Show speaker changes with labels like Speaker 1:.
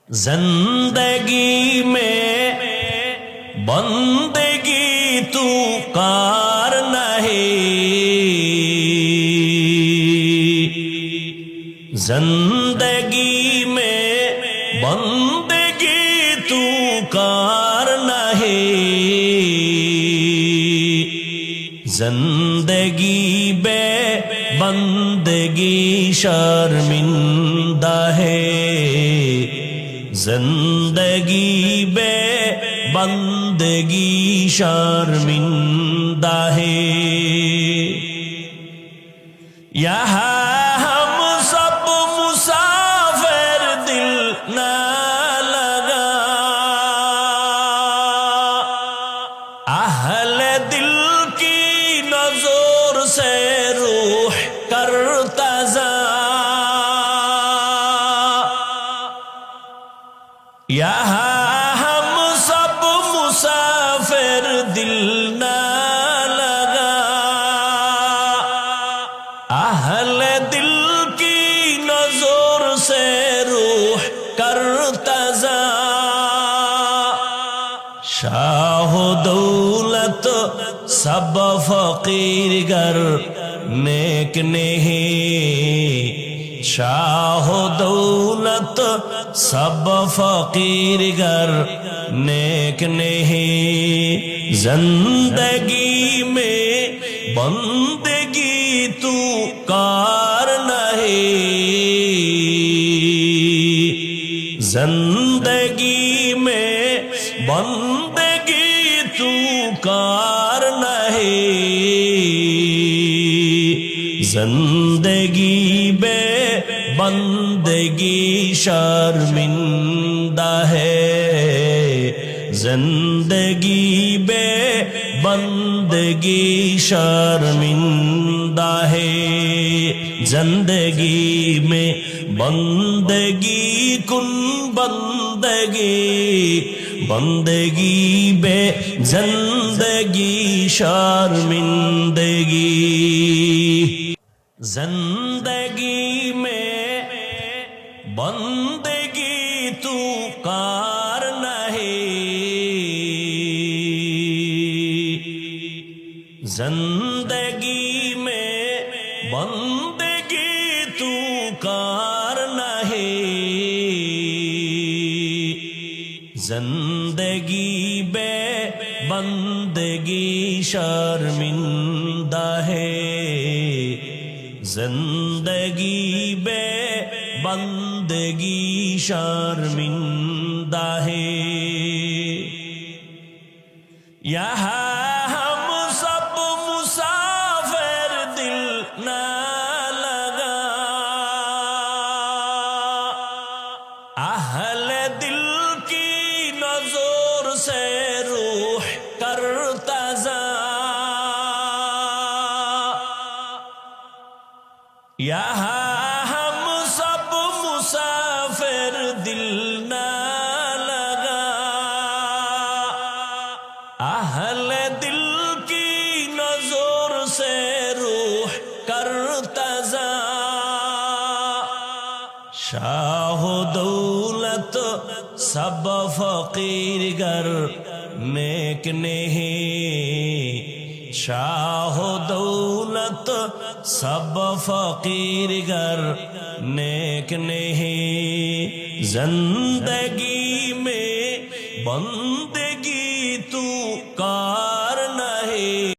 Speaker 1: زندگی میں بندگی تو کار نہیں، زندگی میں بندگی تو کار نہیں، زندگی بے بندگی شرمندہ ہے، زندگی بے بندگی شرمندہ ہے۔ یہاں ہم سب مسافر دل نہ لگا، اہل دل کی نظر سے روح کرتا ضا، یہاں ہم سب مسافر دل نہ لگا، اہل دل کی نظر سے روح کرتا ضا، شاہ و دولت سب فقیر گر نیک نہیں، شاہ و دولت سب فقیر گر نیک نہیں، زندگی میں بندگی تو کار نہیں، زندگی میں بندگی تو کار نہیں، زندگی بے بندگی شرمندہ ہے، زندگی بے بندگی شرمندہ ہے، زندگی میں بندگی کن بندگی، بندگی بے زندگی شرمندگی، زندگی میں بندگی تو کار نہیں، زندگی میں بندگی تو کار نہیں، زندگی بے بندگی شرمندہ ہے، زندگی بے بندگی شرمندہ ہے۔ یہاں ہم سب مسافر دل نہ لگا، اہل دل کی نظر سے روح کرتا ضا، یہاں ہم سب مسافر دل نہ لگا، اہل دل کی نظر سے روح کرتا ضا، شاہ و دولت سب فقیر گر نیک نہیں، شاہ و دولت سب فقیر گر نیک نہیں، زندگی میں بندگی تو کار نہیں۔